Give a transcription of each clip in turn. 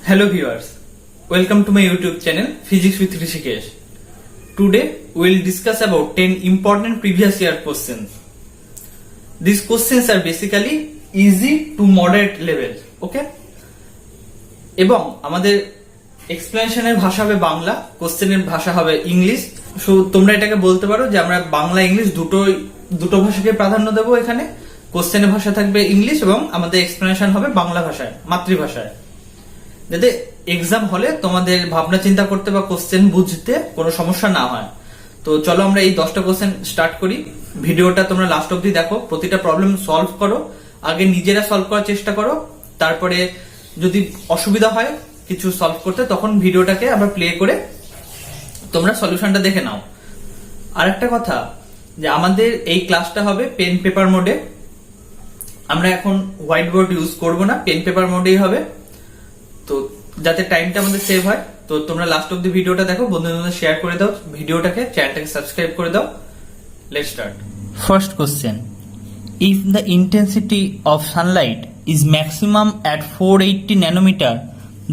Hello viewers, welcome to my YouTube channel Physics with Rishikesh. Today we will discuss about 10 important previous year questions. These questions are basically easy to moderate level, okay? এবং আমাদের এক্সপ্লেনেশনের ভাষা হবে বাংলা, কোশ্চেনের ভাষা হবে English. So তোমরা এটাকে বলতে পারো যে আমরা বাংলা ইংলিশ দুটো ভাষাকে প্রাধান্য দেবো এখানে। কোশ্চেনের ভাষা থাকবে ইংলিশ এবং আমাদের এক্সপ্লেনেশন হবে বাংলা ভাষায়, মাতৃভাষায়, যাতে এক্সাম হলে তোমাদের ভাবনা চিন্তা করতে বা কোশ্চেন বুঝতে কোনো সমস্যা না হয়। তো চলো আমরা এই 10টা কোশ্চেন স্টার্ট করি। ভিডিওটা তোমরা লাস্ট অবধি দেখো, প্রতিটা প্রবলেম সলভ করো, আগে নিজেরা সলভ করার চেষ্টা করো, তারপরে যদি অসুবিধা হয় কিছু সলভ করতে তখন ভিডিওটাকে আবার প্লে করে তোমরা সলিউশনটা দেখে নাও। আর একটা কথা, যে আমাদের এই ক্লাসটা হবে পেন পেপার মোডে। আমরা এখন হোয়াইট বোর্ড ইউজ করবো না, পেন পেপার মোডেই হবে, তো যাতে টাইমটা আমাদের সেভ হয়। তো তোমরা লাস্ট অব দি ভিডিওটা দেখো, বন্ধুদের শেয়ার করে দাও ভিডিওটাকে, চ্যানেলটাকে সাবস্ক্রাইব করে দাও। Let's start. First question, if the intensity of Sunlight is maximum at 480 nanometer,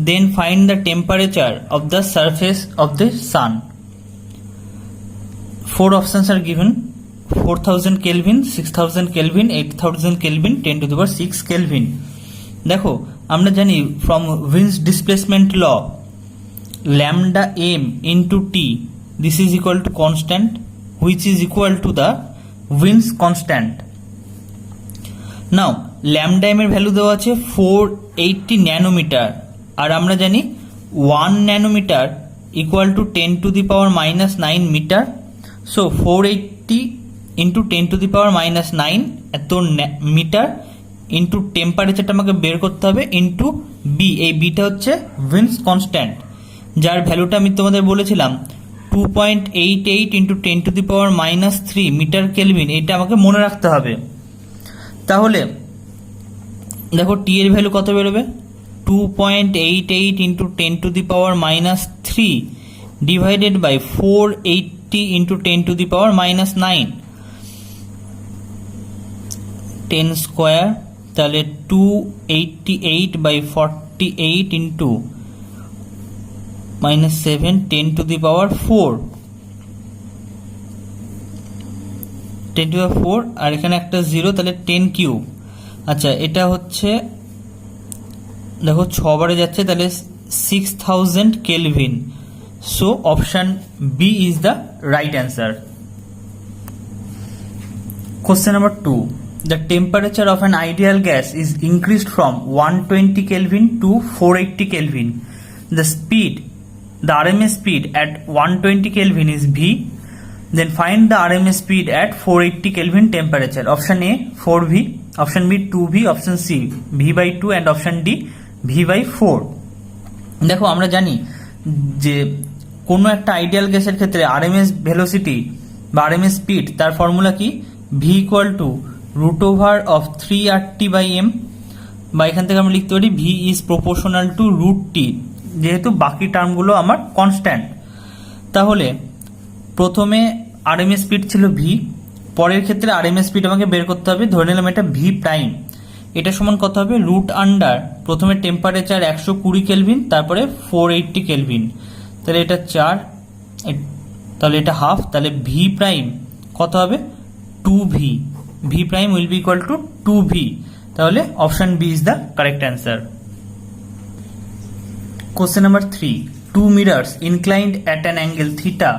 then find the temperature of the surface of the sun. 4 options are given: 4000 Kelvin, 6000 Kelvin, 8000 Kelvin, 10 to the power 6 Kelvin. দেখো আমরা জানি from Wien's displacement law, lambda m into t, this is equal to constant, which is equal to the Wien's constant. Now lambda M এর value দেওয়া আছে 480 nanometre, আর আমরা জানি 1 nanometre equal to 10 to the power minus 9 metre. So 480 into 10 to the power minus 9 এত metre into টেম্পারেচারটা আমাকে বের করতে হবে ইন্টু বি। এই বিটা হচ্ছে উইন্স কনস্ট্যান্ট, যার ভ্যালুটা আমি তোমাদের বলেছিলাম 2.88 into 10 to the power minus 3 metre kelvin. এটা আমাকে মনে রাখতে হবে। তাহলে দেখো টি এর ভ্যালু কত বেরোবে, 2.88 into 10 to the power minus 3 divided by 480 into 10 to the power minus 9, 10 square, তাহলে 288 by 48 into minus 7, 10 to the power 4, 10 to the power 4, আর এখানে একটা 0, তাহলে 10 কিউব। আচ্ছা, এটা হচ্ছে দেখো 6 বারে যাচ্ছে, তাহলে 6000 kelvin. So option B is the right answer. Question number 2, the temperature of an ideal gas is increased from 120 kelvin to 480 kelvin. The speed, the RMS speed at 120 Kelvin is V. Then find the RMS speed at 480 Kelvin temperature. Option A 4V, option B 2V, option C V by 2 and option D V by 4. দেখো আমরা জানি যে কোনো একটা ideal গ্যাসের ক্ষেত্রে RMS velocity বা RMS speed, তার ফর্মুলা কি, V equal to root over of 3RT by M, বা এখান থেকে আমরা লিখতে পারি V is proportional to root T, যেহেতু বাকি টার্মগুলো আমার কনস্ট্যান্ট। তাহলে প্রথমে RMS স্পিড ছিল V, পরের ক্ষেত্রে RMS স্পিড আমাকে বের করতে হবে, ধরে নিলাম এটা V প্রাইম। এটা সমান কত হবে, রুট আন্ডার প্রথমে টেম্পারেচার 120 কেলভিন, তারপরে 480 কেলভিন, তাহলে এটা 4, তাহলে এটা হাফ, তাহলে V প্রাইম কত হবে 2V, V prime will be equal to 2V। তাহলে option B is the correct answer. Question number 3, 2 mirrors inclined at an angle theta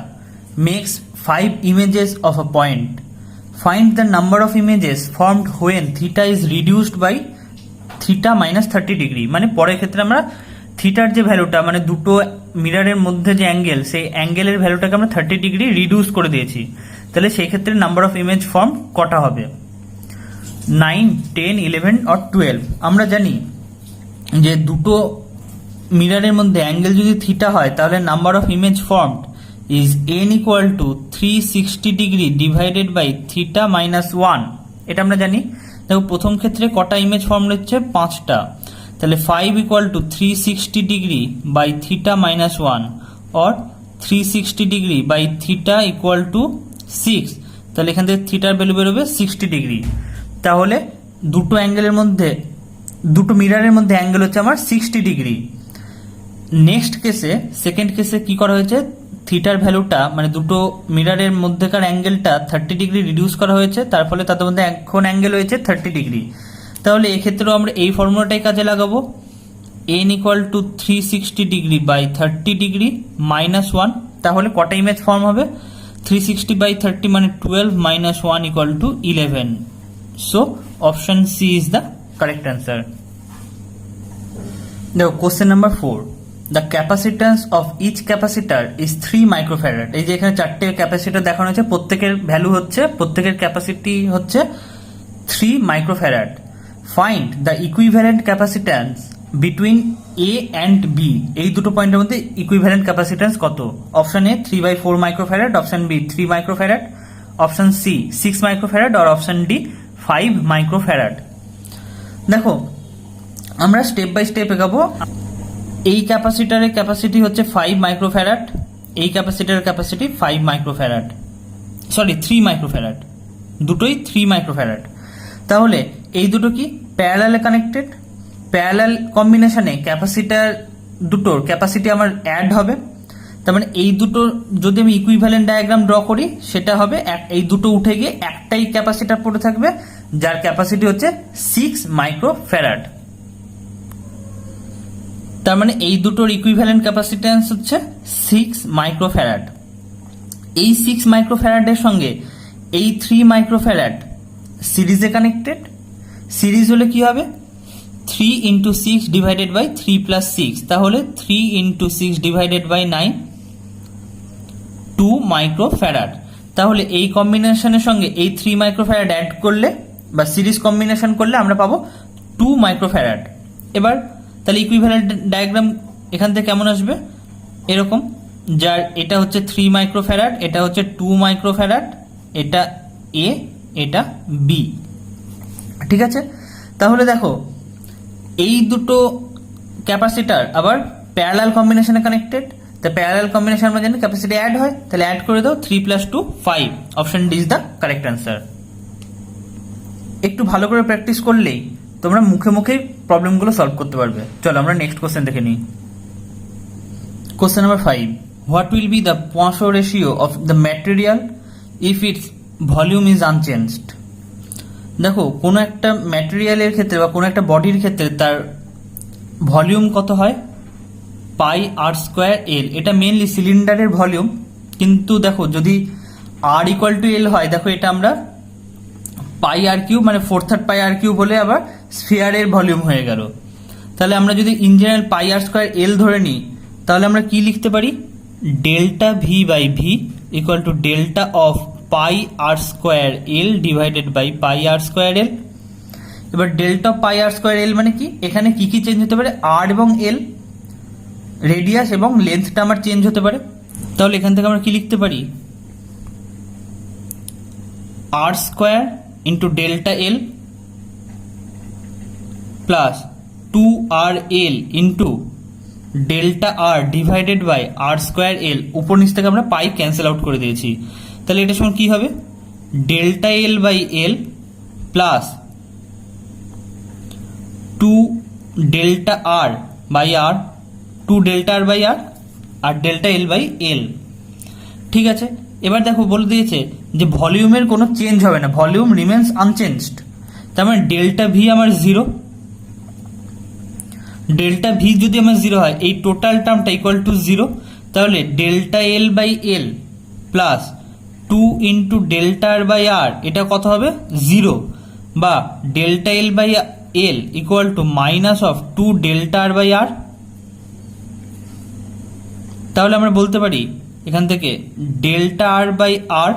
makes 5 images of a point. Find the number of images formed when theta is reduced by theta minus 30 degree. মানে পরের ক্ষেত্রে আমরা থিটার যে ভ্যালুটা, মানে দুটো মিররের মধ্যে যে অ্যাঙ্গেল, সেই অ্যাঙ্গেলের ভ্যালুটাকে আমরা 30 ডিগ্রি রিডিউস করে দিয়েছি, তাহলে সেই ক্ষেত্রে নাম্বার অফ ইমেজ ফর্ম কটা হবে, 9, 10, 11 or 12। আমরা জানি যে দুটো মিররের মধ্যে অ্যাঙ্গেল যদি থিটা হয় তাহলে number of image formed is n equal to 360 degree divided by theta minus 1। এটা আমরা জানি। দেখো প্রথম ক্ষেত্রে কটা ইমেজ ফর্ম হচ্ছে, 5টা, তাহলে 5 equal to 360 degree by theta minus 1, or 360 degree by theta equal to 6, তাহলে এখান থেকে থিটার ভ্যালু বেরোবে 60 ডিগ্রি। তাহলে দুটো অ্যাঙ্গেলের মধ্যে, দুটো মিররের মধ্যে অ্যাঙ্গেল হচ্ছে আমার 60 ডিগ্রি। নেক্সট কেসে, সেকেন্ড কেসে কি করা হয়েছে, থিটার ভ্যালুটা মানে দুটো মিরারের মধ্যেকার অ্যাঙ্গেলটা 30 ডিগ্রি রিডিউস করা হয়েছে, তার ফলে তাদের মধ্যে এখন অ্যাঙ্গেল হয়েছে 30 ডিগ্রি। তাহলে এক্ষেত্রেও আমরা এই ফর্মুলাটাই কাজে লাগাবো, n equal to 360 degree by 30 degree minus 1। তাহলে কটা ইমেজ ফর্ম হবে, 360/30 মানে 12 minus 1 equal to 11। So option C is the correct answer. দেখো question number 4, the capacitance of each capacitor is 3 microfarad. এই যে এখানে 4টে ক্যাপাসিটার দেখানো হচ্ছে, প্রত্যেকের ভ্যালু হচ্ছে, প্রত্যেকের ক্যাপাসিটি হচ্ছে 3 microfarad. Find the equivalent capacitance between A and B. এই দুটো পয়েন্টের মধ্যে ইকুইভ্যালেন্ট ক্যাপাসিট্যান্স কত? Option A 3/4 microfarad, option B 3 microfarad, option C 6 microfarad আর অপশন ডি 5 মাইক্রোফ্যারাড। দেখো আমরা স্টেপ বাই স্টেপ এগাবো। এই ক্যাপাসিটারের ক্যাপাসিটি হচ্ছে 5 মাইক্রোফ্যারাড, এই ক্যাপাসিটারের ক্যাপাসিটি 5 মাইক্রোফ্যারাড, সরি 3 মাইক্রোফ্যারাড, দুটোই 3 মাইক্রোফ্যারাড। তাহলে এই দুটো কি প্যারালালে কানেক্টেড, প্যারালাল কম্বিনেশনে ক্যাপাসিটার দুটোর ক্যাপাসিটি আমার অ্যাড হবে। তার মানে এই দুটো যদি আমি ইকুইভ্যালেন্ট ডায়াগ্রাম ড্র করি, সেটা হবে এই দুটো উঠে গিয়ে একটাই ক্যাপাসিটার পড়ে থাকবে, যার ক্যাপাসিটি হচ্ছে 6 মাইক্রোফ্যারাড। তার মানে এই দুটোর ইকুইভ্যালেন্ট ক্যাপাসিট্যান্স হচ্ছে 6 মাইক্রোফ্যারাড। এই 6 মাইক্রোফ্যারাডের সঙ্গে এই 3 মাইক্রোফ্যারাড সিরিজে কানেক্টেড। সিরিজ হলে কি হবে, 3 × 6 ডিভাইডেড বাই 3 + 6, তাহলে 3 × 6 ডিভাইডেড বাই 9, 2 মাইক্রোফ্যারাড। তাহলে এই কম্বিনেশনের সঙ্গে এই 3 মাইক্রোফ্যারাড অ্যাড করলে বা সিরিজ কম্বিনেশন করলে আমরা পাবো 2 মাইক্রোফ্যারাড। এবার তাহলে ইকুইভ্যালেন্ট ডায়াগ্রাম এখান থেকে কেমন আসবে, এরকম, যার এটা হচ্ছে 3 মাইক্রোফ্যারাড, এটা হচ্ছে 2 মাইক্রোফ্যারাড, এটা এ, এটা বি। ঠিক আছে, তাহলে দেখো এই দুটো ক্যাপাসিটার আবার প্যারালাল কম্বিনেশনে কানেক্টেড। তা প্যারালাল কম্বিনেশন মানে জানি ক্যাপাসিটি অ্যাড হয়, তাহলে অ্যাড করে দাও, 3 + 2 5। Option D is the correct answer. একটু ভালো করে প্র্যাকটিস করলেই তোমরা মুখে মুখে প্রবলেমগুলো সলভ করতে পারবে। চলো আমরা নেক্সট কোশ্চেন দেখে নিই। Question number 5, what will be the Poisson ratio of the material if its volume is unchanged. দেখো কোনো একটা ম্যাটেরিয়ালের ক্ষেত্রে বা কোনো একটা বডির ক্ষেত্রে তার ভলিউম কত হয়, πr²L। এটা মেনলি সিলিন্ডারের ভলিউম, কিন্তু দেখো যদি r = L হয়, দেখো এটা আমরা πr³ মানে 4/3 πr³ বলে আবার স্ফিয়ারের ভলিউম হয়ে গেল। তাহলে আমরা যদি ইন জেনারেল πr²L ধরে নিই, তাহলে আমরা কি লিখতে পারি, delta v/v equal to delta of πr²L divided by πr²L। এবার ডেল্টা অফ πr²L মানে কি, এখানে কি কি চেঞ্জ হতে পারে, r এবং l, রেডিয়াস এবং লেন্থটা আমার চেঞ্জ হতে পারে। তাহলে এখান থেকে আমরা কি লিখতে পারি, r² into delta L plus 2rl into delta r divided by r²L। উপর নিচ থেকে আমরা পাই ক্যান্সেল আউট করে দিয়েছি, তাহলে এটার সঙ্গে কি হবে, delta L by L plus 2 delta r by r, 2 delta r by r আর ডেল্টা এল বাই এল। ঠিক আছে, এবার দেখো বলে দিয়েছে যে ভলিউমের কোনো চেঞ্জ হবে না, ভলিউম রিমেন্স আনচেঞ্জড। তার মানে ডেল্টা ভি আমার 0, ডেল্টা ভি যদি আমার 0 হয়, এই টোটাল টার্মটা ইকুয়াল টু 0। তাহলে delta L by L plus 2 into delta R by R, এটা কত হবে 0, বা delta L by L equal to minus of 2 delta R by R. তাহলে আমরা বলতে পারি এখান থেকে delta R by R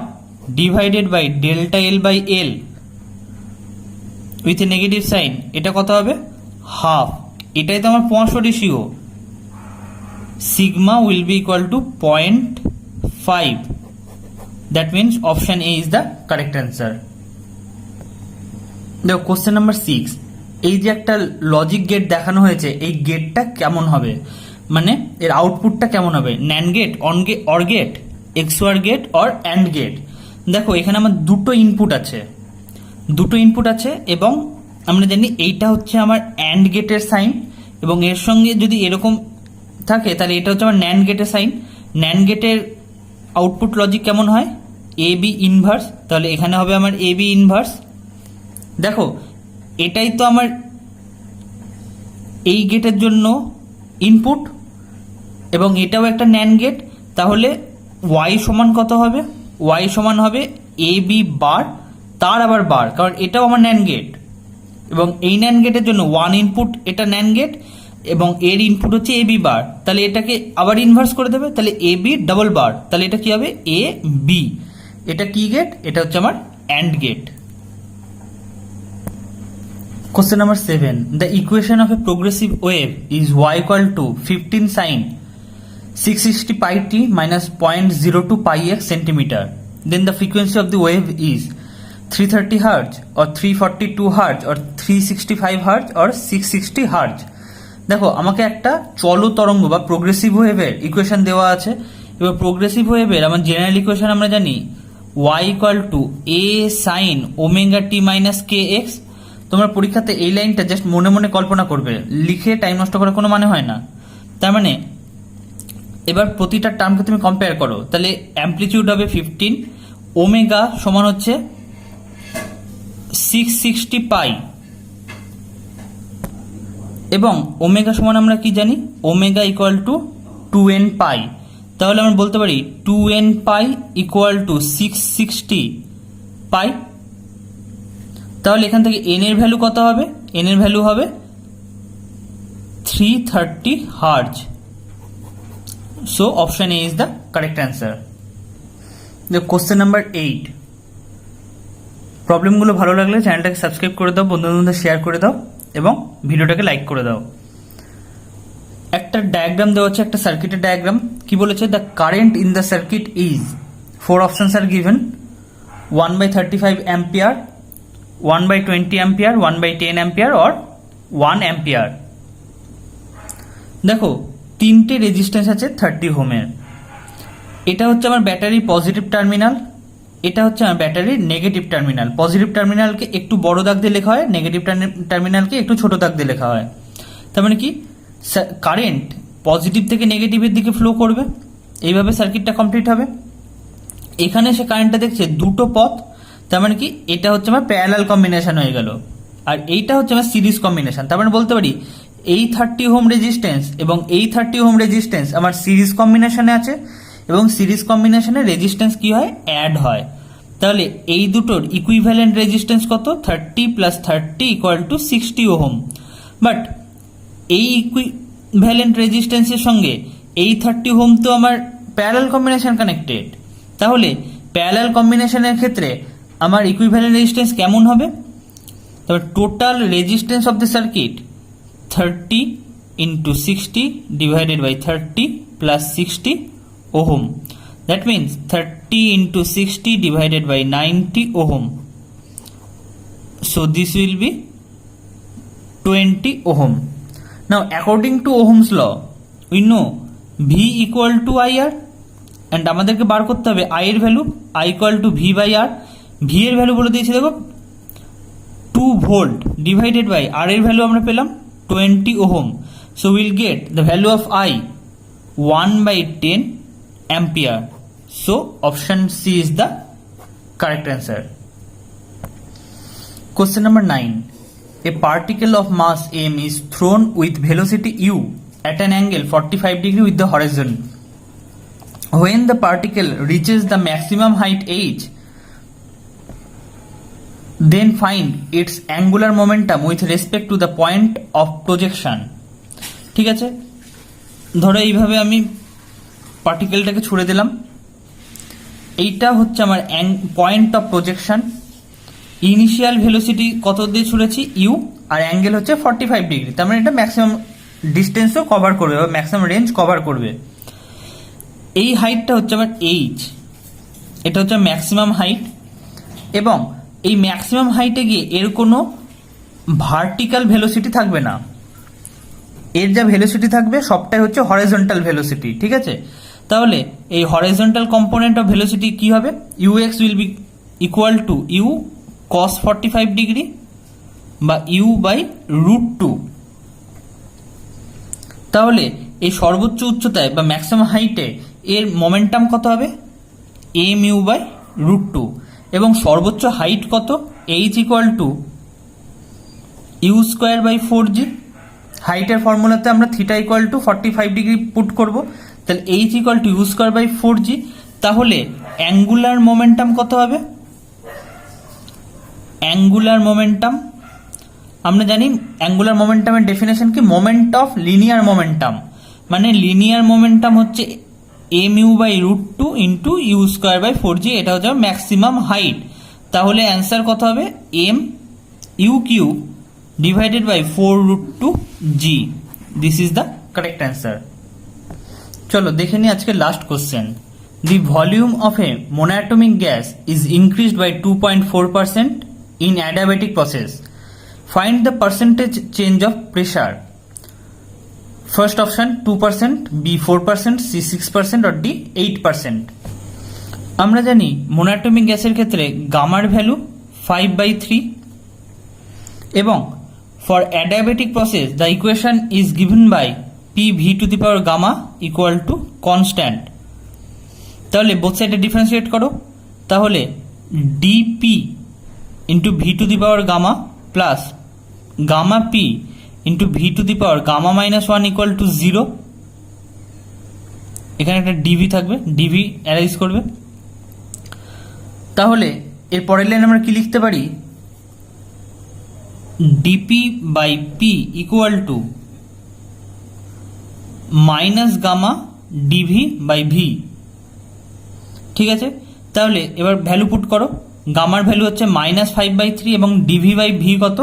divided by delta L by L with a negative sign, এটা কত হবে হাফ। এটাই তো আমার Poisson ratio, sigma will be equal to 0.5। That means option A is the correct answer. দেখো কোশ্চেন নাম্বার 6, এই যে একটা লজিক গেট দেখানো হয়েছে, এই গেটটা কেমন হবে, মানে এর আউটপুটটা কেমন হবে, NAND gate, OR gate, XOR gate or AND gate. দেখো এখানে আমার দুটো ইনপুট আছে এবং আমরা জানি এইটা হচ্ছে আমার অ্যান্ড গেটের সাইন, এবং এর সঙ্গে যদি এরকম থাকে তাহলে এটা হচ্ছে আমার ন্যান্ড গেটের সাইন। ন্যান্ড গেটের আউটপুট লজিক কেমন হয়? A B inverse. তাহলে এখানে হবে আমার এ বি ইনভার্স। দেখো এটাই তো আমার এই গেটের জন্য ইনপুট এবং এটাও একটা ন্যান্ড গেট। তাহলে ওয়াই সমান কত হবে? ওয়াই সমান হবে এ বি বার তার আবার বার, কারণ এটাও আমার ন্যান্ড গেট এবং এই ন্যান্ড গেটের জন্য ওয়ান ইনপুট এটা ন্যান্ড গেট এবং এর ইনপুট হচ্ছে এ বি বার। তাহলে এটাকে আবার ইনভার্স করে দেবে, তাহলে এ বি ডাবল বার। তাহলে এটা কি হবে? A B. এটা কি গেট? এটা হচ্ছে আমার and get. Question number 7. The equation of a progressive wave is y equal to 15 sin 660 pi t minus 0.02 pi x centimeter. Then the frequency of the wave is 330 Hz or 342 Hz or 365 Hz or 660 Hz. দেখো আমাকে একটা চল তরঙ্গ বা progressive ওয়েভের equation দেওয়া আছে। এবার প্রোগ্রেসিভ ওয়েভের আমার জেনারেল ইকুয়েশন আমরা জানি y equal to a sin omega t minus kx। তোমরা পরীক্ষাতে এই লাইনটা জাস্ট মনে মনে কল্পনা করবে, লিখে টাইম নষ্ট করার কোনো মানে হয় না। তার মানে এবার প্রতিটা টার্মকে তুমি কম্পেয়ার করো, তাহলে অ্যামপ্লিটিউড হবে 15, ওমেগা সমান হচ্ছে 660 পাই এবং ওমেগা সমান আমরা কি জানি? ওমেগা ইকুয়াল টু 2n পাই। তাহলে আমরা বলতে পারি 2n পাই ইকুয়াল টু 660 পাই। তাহলে এখান থেকে n এর ভ্যালু কত হবে? n এর ভ্যালু হবে 330 hertz. So option A is the correct answer. Question number 8। প্রবলেমগুলো ভালো লাগলে চ্যানেলটাকে সাবস্ক্রাইব করে দাও, বন্ধুদের শেয়ার করে দাও এবং ভিডিওটাকে লাইক করে দাও। একটা ডায়াগ্রাম দেওয়া হচ্ছে, একটা সার্কিটের ডায়াগ্রাম। কি বলেছে? The current in the circuit is, 4 options are given, 1/35 ampere, 1/20 ampere, 1/10 ampere or 1 ampere. দেখো তিনটে রেজিস্ট্যান্স আছে 30 ওহমের। এটা হচ্ছে আমার ব্যাটারির পজিটিভ টার্মিনাল, এটা হচ্ছে আমার ব্যাটারির নেগেটিভ টার্মিনাল। পজিটিভ টার্মিনালকে একটু বড় দাগ দিয়ে লেখা হয়, নেগেটিভ টার্মিনালকে একটু ছোট দাগ দিয়ে লেখা হয়। তার মানে কি? কারেন্ট পজিটিভ থেকে নেগেটিভের দিকে ফ্লো করবে, এইভাবে সার্কিটটা কমপ্লিট হবে। এখানে সে কারেন্টটা দেখছে দুটো পথ, তার মানে কি এটা হচ্ছে আমার প্যারালাল কম্বিনেশন হয়ে গেল আর এইটা হচ্ছে আমার সিরিজ কম্বিনেশন। তার মানে বলতে পারি এই 30 ওহম রেজিস্ট্যান্স এবং এই 30 ওহম রেজিস্ট্যান্স আমার সিরিজ কম্বিনেশনে আছে এবং সিরিজ কম্বিনেশনে রেজিস্ট্যান্স কি হয়? অ্যাড হয়। তাহলে এই দুটোর ইকুইভ্যালেন্ট রেজিস্ট্যান্স কত? 30 + 30 = 60 ওহম। বাট এই ইকুইভ্যালেন্ট রেজিস্ট্যান্সের সঙ্গে এই 30 ওহম তো আমার প্যারালাল কম্বিনেশন কানেক্টেড। তাহলে প্যারালাল কম্বিনেশনের ক্ষেত্রে আমার ইকুইভ্যালেন্ট রেজিস্ট্যান্স কেমন হবে? তবে total resistance of the circuit 30 × 60 divided by 30 + 60 ohm. That means 30 × 60 divided by 90 ohm. So this will be 20 ohm. Now according to Ohm's law we know V equal to IR and আমাদেরকে বার করতে হবে I এর value, I equal to V/R। V এর value বলে দিয়েছি দেখো 2 volt divided by R এর value আমরা পেলাম 20 ohm. So will get the value of I 1/10 ampere. So option C is the correct answer. Question number 9. A particle of mass m is thrown with velocity u at an angle 45 degree with the horizon. When the particle reaches the maximum height h, then find its angular momentum with respect to the point of projection. ঠিক আছে, ধরো এইভাবে আমি পার্টিকেলটাকে ছুড়ে দিলাম, এইটা হচ্ছে আমার point of projection. Initial velocity কত দিয়ে ছুড়েছি? ইউ, আর অ্যাঙ্গেল হচ্ছে 45 ডিগ্রি। তার মানে এটা ম্যাক্সিমাম ডিস্টেন্সও কভার করবে বা ম্যাক্সিমাম রেঞ্জ কভার করবে। এই হাইটটা হচ্ছে আমার এইচ, এটা হচ্ছে ম্যাক্সিমাম হাইট এবং এই ম্যাক্সিমাম হাইটে গিয়ে এর কোনো ভার্টিক্যাল ভেলোসিটি থাকবে না, এর যা ভেলোসিটি থাকবে সবটাই হচ্ছে হরাইজন্টাল ভেলোসিটি। ঠিক আছে, তাহলে এই হরাইজন্টাল কম্পোনেন্ট অফ ভেলোসিটি কি হবে? U x will be equal to u cos 45 degree বা u/√2। তাহলে এই সর্বোচ্চ উচ্চতায় বা ম্যাক্সিমাম হাইটে এর মোমেন্টাম কত হবে, a mu by root two, এবং সর্বোচ্চ হাইট কত, h equal to u square by 4g। হাইটের ফর্মুলাতে আমরা theta equal to 45 degree put করব, তাহলে h equal to u square by 4g। তাহলে অ্যাঙ্গুলার মোমেন্টাম কত হবে, অ্যাঙ্গুলার মোমেন্টাম আমরা জানি অ্যাঙ্গুলার মোমেন্টামের ডেফিনেশন কি, মোমেন্ট অফ লিনিয়ার মোমেন্টাম, মানে লিনিয়ার মোমেন্টাম হচ্ছে a mu by root two into u square by 4g, এটা হচ্ছে ম্যাক্সিমাম হাইট। তাহলে অ্যান্সার কত হবে, M U Q divided by 4 root two G. This is the correct answer. চলো দেখে নিই আজকে last question. The volume of a monatomic gas is increased by 2.4% in adiabatic process. Find the percentage change of pressure. First option 2%, B 4%, C 6% or D 8%. আমরা জানি monatomic গ্যাসের ক্ষেত্রে গামার value 5/3 এবং for adiabatic process the equation is given by PV to the power gamma equal to constant. তাহলে both সাইডে differentiate করো, তাহলে dp into v to the power gamma plus gamma p into v to the power gamma minus 1 equal to 0। এখানে একটা dv থাকবে, dv arise করবে। তাহলে এর পরের লাইন আমরা কি লিখতে পারি, dp by p equal to minus gamma dv by v। ঠিক আছে, তাহলে এবার ভ্যালু পুট করো, গামার ভ্যালু হচ্ছে -5/3 এবং ডিভি বাই ভি কত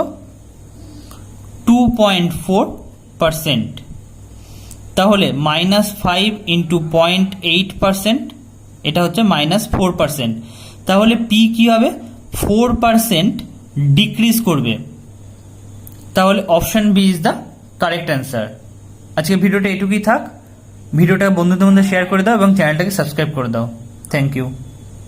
2.4%। তাহলে -5 ইন্টু 0.8%, এটা হচ্ছে -4%। তাহলে পি কি হবে, 4% ডিক্রিজ করবে। তাহলে option B is the correct answer. আজকে ভিডিওটা এটুকুই থাক। ভিডিওটা বন্ধুদের মধ্যে শেয়ার করে দাও এবং চ্যানেলটাকে সাবস্ক্রাইব করে দাও। Thank you.